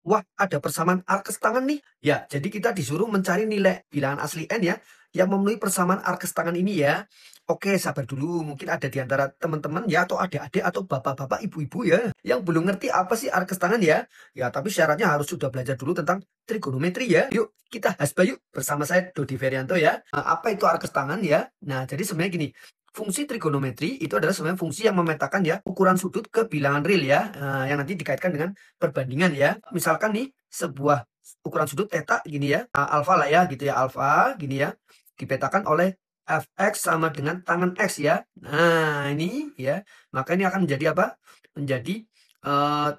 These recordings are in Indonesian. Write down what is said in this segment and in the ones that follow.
wah ada persamaan arkes tangan nih. Ya, jadi kita disuruh mencari nilai bilangan asli N ya, yang memenuhi persamaan arkes tangan ini ya. Oke, sabar dulu. Mungkin ada di antara teman-teman ya, atau adik-adik, atau bapak-bapak, ibu-ibu ya, yang belum ngerti apa sih arkes tangan ya. Ya, tapi syaratnya harus sudah belajar dulu tentang trigonometri ya. Yuk, kita hasbah yuk bersama saya Dodi Ferianto ya. Apa itu arkes tangan ya? Nah, jadi sebenarnya gini, fungsi trigonometri itu adalah sebenarnya fungsi yang memetakan ya ukuran sudut ke bilangan real ya, yang nanti dikaitkan dengan perbandingan ya. Misalkan nih sebuah ukuran sudut theta gini ya, alfa lah ya gitu ya, alfa gini ya, dipetakan oleh fx sama dengan tangan x ya. Nah ini ya, maka ini akan menjadi apa? Menjadi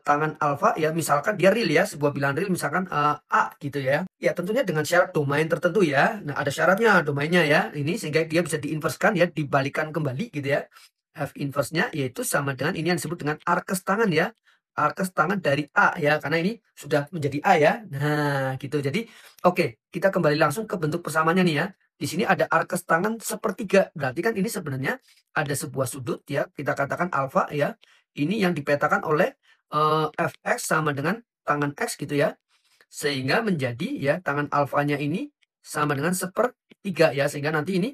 tangan alfa ya, misalkan dia real ya, sebuah bilangan real misalkan A gitu ya. Ya tentunya dengan syarat domain tertentu ya. Nah ada syaratnya domainnya ya, ini sehingga dia bisa diinverskan ya, dibalikan kembali gitu ya. F inverse-nya yaitu sama dengan ini yang disebut dengan arkes tangan ya. Arkes tangan dari A ya, karena ini sudah menjadi A ya. Nah gitu, jadi oke kita kembali langsung ke bentuk persamaannya nih ya. Di sini ada arkes tangan sepertiga, berarti kan ini sebenarnya ada sebuah sudut ya, kita katakan alfa ya. Ini yang dipetakan oleh fx sama dengan tangan x gitu ya. Sehingga menjadi ya tangan alfanya ini sama dengan sepertiga ya. Sehingga nanti ini,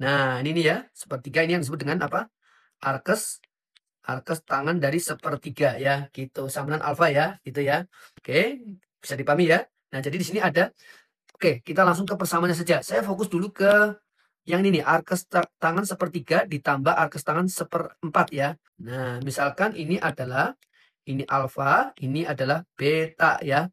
nah ini nih ya, sepertiga ini yang disebut dengan apa? Arkes arkes tangan dari sepertiga ya gitu. Sama dengan alfa ya gitu ya. Oke, bisa dipahami ya. Nah jadi di sini ada, oke kita langsung ke persamaannya saja. Saya fokus dulu ke yang ini nih, arkes tangan sepertiga ditambah arkes tangan seperempat ya. Nah, misalkan ini adalah, ini alfa, ini adalah beta ya.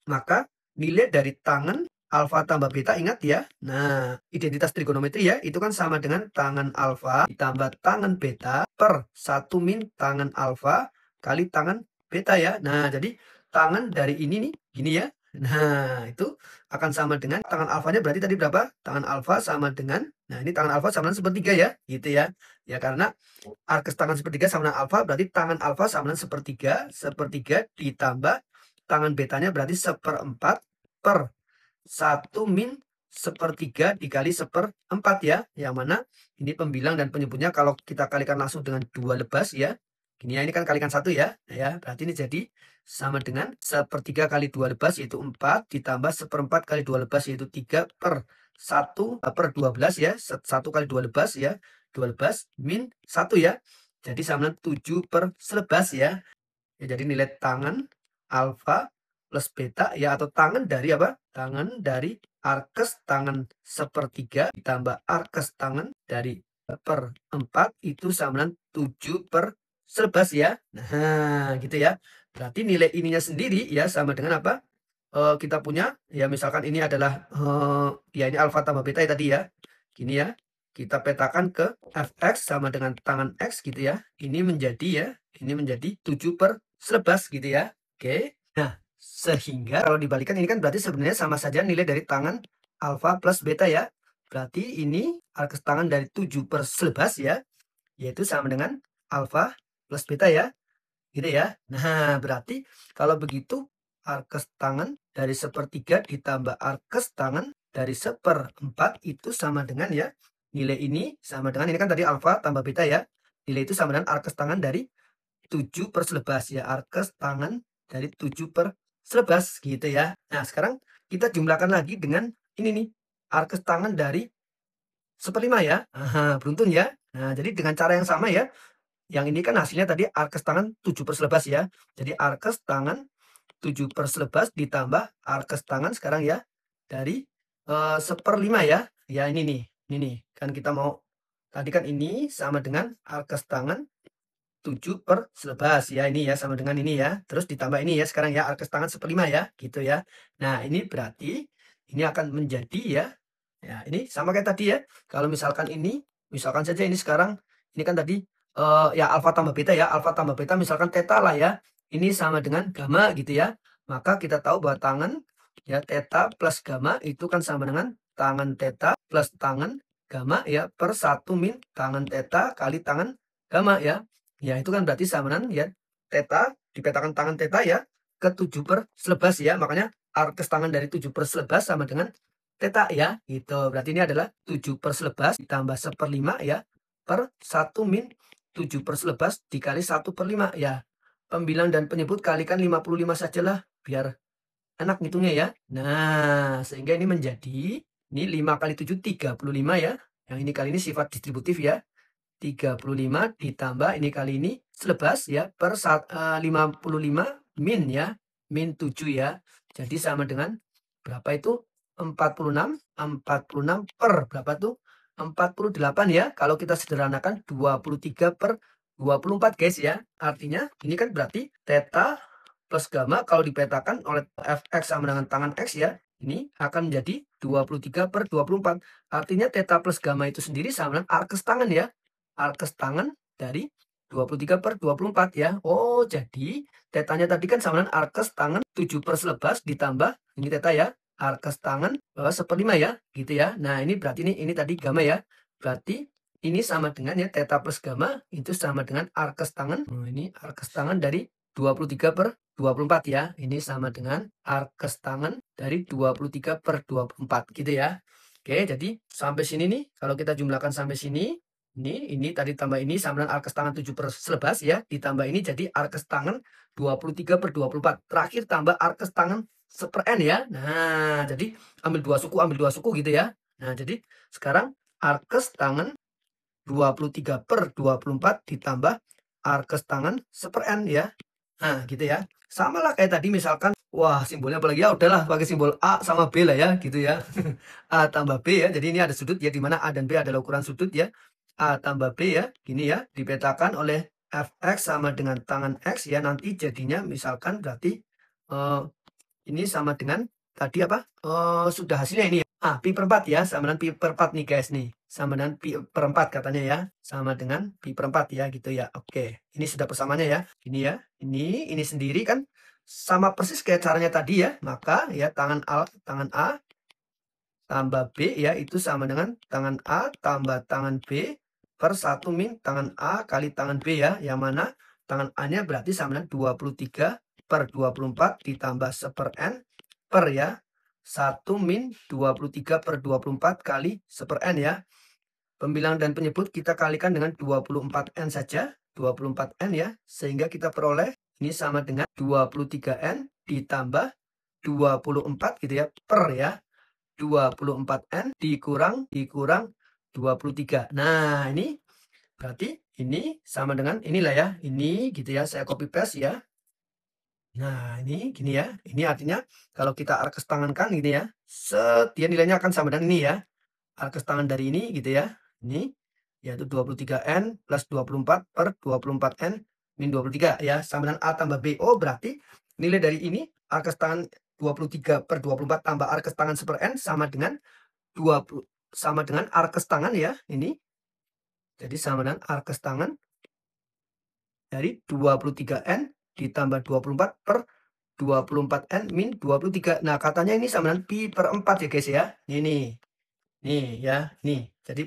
Maka nilai dari tangan alfa tambah beta ingat ya. Nah, identitas trigonometri ya, itu kan sama dengan tangan alfa ditambah tangan beta per 1 min tangan alfa kali tangan beta ya. Nah, jadi tangan dari ini nih, gini ya. Nah, itu akan sama dengan tangan alfanya berarti tadi berapa? Tangan alfa sama dengan, nah ini tangan alfa sama dengan sepertiga ya, gitu ya. Ya karena arkes tangan sepertiga sama dengan alfa berarti tangan alfa sama dengan sepertiga, sepertiga ditambah tangan betanya berarti seperempat per 1 min sepertiga dikali seperempat ya. Yang mana ini pembilang dan penyebutnya kalau kita kalikan langsung dengan 2 lebas ya. Gini ya, ini kan kalikan 1 ya. Ya, berarti ini jadi sama dengan sepertiga kali 2 lebas yaitu 4 ditambah seperempat kali 2 lebas yaitu 3 per 1 per 12 ya. 1 kali 2 lebas ya. 2 lebas min 1 ya. Jadi sama dengan 7 per 11 ya. Ya, jadi nilai tangan alfa plus beta ya, atau tangan dari apa? Tangan dari arkes tangan sepertiga ditambah arkes tangan dari per 4 itu sama dengan 7 per 11 ya. Nah, gitu ya. Berarti nilai ininya sendiri ya sama dengan apa? Kita punya ya, misalkan ini adalah ya ini alfa tambah beta ya tadi ya. Gini ya. Kita petakan ke fx sama dengan tangan x gitu ya. Ini menjadi ya, ini menjadi 7 per 11 gitu ya. Oke. Nah, sehingga kalau dibalikan ini kan berarti sebenarnya sama saja nilai dari tangan alfa plus beta ya. Berarti ini arkes tangan dari 7 per 11 ya, yaitu sama dengan alfa plus beta ya. Gitu ya. Nah, berarti kalau begitu arkes tangan dari sepertiga ditambah arkes tangan dari seperempat itu sama dengan ya, nilai ini sama dengan, ini kan tadi alfa tambah beta ya. Nilai itu sama dengan arkes tangan dari 7 per 11 ya, arkes tangan dari 7 per 11 gitu ya. Nah, sekarang kita jumlahkan lagi dengan ini nih, arkes tangan dari seperlima ya. Aha, beruntun ya. Nah, jadi dengan cara yang sama ya. Yang ini kan hasilnya tadi arkes tangan 7 per 11 ya. Jadi arkes tangan 7 per 11 ditambah arkes tangan sekarang ya dari seperlima ya. Ya ini nih, ini nih. Kan kita mau, tadi kan ini sama dengan arkes tangan 7 per 11 ya, ini ya sama dengan ini ya. Terus ditambah ini ya sekarang ya, arkes tangan seperlima ya, gitu ya. Nah, ini berarti ini akan menjadi ya, ya ini sama kayak tadi ya. Kalau misalkan ini, misalkan saja ini sekarang, ini kan tadi ya alfa tambah beta ya, alfa tambah beta misalkan theta lah ya. Ini sama dengan gamma gitu ya. Maka kita tahu bahwa tangan ya theta plus gamma itu kan sama dengan tangan theta plus tangan gamma ya per 1 min tangan theta kali tangan gamma ya. Ya itu kan berarti sama dengan ya theta dipetakan tangan theta ya ke 7 per 11 ya. Makanya arkes tangan dari 7 per 11 sama dengan theta ya gitu. Berarti ini adalah 7 per 11 ditambah seperlima ya per 1 min 7 per 11 dikali 1 per 5 ya. Pembilang dan penyebut kalikan 55 sajalah, biar enak ngitungnya ya. Nah, sehingga ini menjadi, ini 5 kali 7, 35 ya. Yang ini kali ini sifat distributif ya. 35 ditambah ini kali ini selebas ya, per 55 min ya, min 7 ya. Jadi sama dengan berapa itu? 46 per berapa tuh? 48 ya. Kalau kita sederhanakan 23 per 24 guys ya. Artinya ini kan berarti theta plus gamma kalau dipetakan oleh fx sama dengan tangan x ya, ini akan menjadi 23 per 24. Artinya theta plus gamma itu sendiri sama dengan arkes tangan ya. Arkes tangan dari 23 per 24 ya. Oh, jadi tetanya tadi kan sama dengan arkes tangan 7 per 11 ditambah ini teta ya. Arkes tangan 1/5 ya, gitu ya. Nah, ini berarti ini tadi gamma ya. Berarti ini sama dengan ya teta plus gamma itu sama dengan arkes tangan. Oh, ini arkes tangan dari 23 per 24 ya. Ini sama dengan arkes tangan dari 23 per 24 gitu ya. Oke, jadi sampai sini nih, kalau kita jumlahkan sampai sini, ini tadi tambah ini sama dengan arkes tangan 7 per 11 ya, ditambah ini jadi arkes tangan 23 per 24. Terakhir tambah arkes tangan 1/n ya. Nah, jadi ambil dua suku gitu ya. Nah, jadi sekarang arkes tangan 23 per 24 ditambah arkes tangan 1/n ya. Nah, gitu ya. Sama lah kayak tadi misalkan, wah simbolnya apalagi ya udahlah pakai simbol A sama B lah ya gitu ya. A tambah B ya. Jadi ini ada sudut ya, di mana A dan B adalah ukuran sudut ya. A tambah B ya, gini ya, dipetakan oleh fx sama dengan tangan x ya. Nanti jadinya misalkan berarti ini sama dengan tadi apa? Sudah hasilnya ini ya. Pi per 4 ya, sama dengan pi per 4 nih guys nih. Sama dengan pi per 4 katanya ya. Sama dengan pi per 4 ya gitu ya. Oke, ini sudah persamaannya ya. Ini ya, ini sendiri kan sama persis kayak caranya tadi ya. Maka ya tangan A tambah B ya itu sama dengan tangan A tambah tangan B per 1 min tangan A kali tangan B ya. Yang mana tangan A-nya berarti sama dengan 23 per 24 ditambah 1/n per ya. 1 min 23 per 24 kali 1/n ya. Pembilang dan penyebut kita kalikan dengan 24N saja. 24N ya. Sehingga kita peroleh ini sama dengan 23N ditambah 24 gitu ya per ya. 24N dikurang 23. Nah, ini berarti ini sama dengan inilah ya. Ini gitu ya. Saya copy paste ya. Nah, ini gini ya. Ini artinya kalau kita arkes tangankan gitu ya. Dia nilainya akan sama dengan ini ya. Arkes tangan dari ini gitu ya. Ini yaitu 23N plus 24 per 24N min 23 ya. Sama dengan A tambah B. Oh, berarti nilai dari ini arkes tangan 23 per 24 tambah arkes tangan 1/n sama dengan 20 sama dengan arkes tangan ya ini. Jadi sama dengan arkes tangan dari 23N ditambah 24 per 24N min 23. Nah, katanya ini sama dengan pi per 4 ya guys ya. Ini. Nih ya, nih. Jadi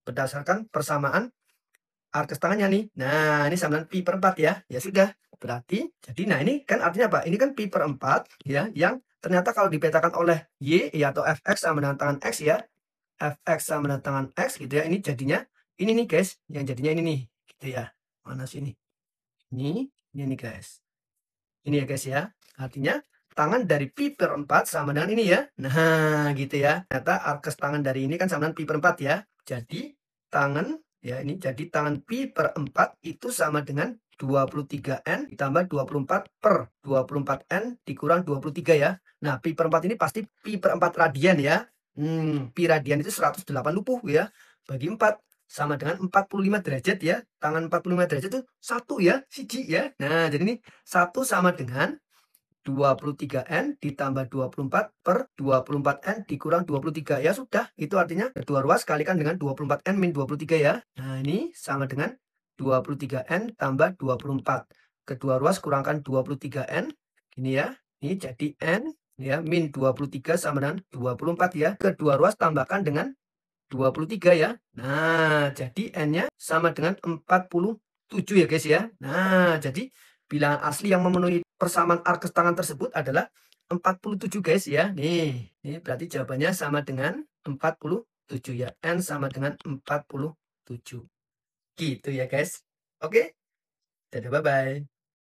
berdasarkan persamaan arkes tangannya nih. Nah, ini sama dengan pi per 4 ya. Ya sudah. Berarti jadi nah ini kan artinya apa? Ini kan pi per 4 ya yang ternyata kalau dipetakan oleh Y ya atau fx sama dengan tangan x ya. Fx sama dengan tangan x gitu ya. Ini jadinya ini nih guys, yang jadinya ini nih gitu ya. Mana sini? Ini nih guys. Ini ya guys ya. Artinya tangan dari pi per 4 sama dengan ini ya. Nah, gitu ya. Ternyata arkes tangan dari ini kan sama dengan pi per 4 ya. Jadi tangan ya ini jadi tangan pi per 4 itu sama dengan 23N ditambah 24 per 24N dikurang 23 ya. Nah, pi per 4 ini pasti pi per 4 radian ya. Pi radian itu 108 ya. Bagi 4 sama dengan 45 derajat ya. Tangan 45 derajat itu 1 ya, siji ya. Nah, jadi ini 1 sama dengan 23N ditambah 24 per 24N dikurang 23. Ya sudah, itu artinya kedua ruas kalikan dengan 24N min 23 ya. Nah, ini sama dengan 23N tambah 24. Kedua ruas kurangkan 23N. Ini ya, ini jadi N ya min 23 sama dengan 24 ya. Kedua ruas tambahkan dengan 23 ya. Nah, jadi N-nya sama dengan 47 ya guys ya. Nah, jadi bilangan asli yang memenuhi persamaan arkes tangan tersebut adalah 47 guys ya. Nih, ini berarti jawabannya sama dengan 47 ya. N sama dengan 47. Gitu ya guys. Oke. Dadah, bye-bye.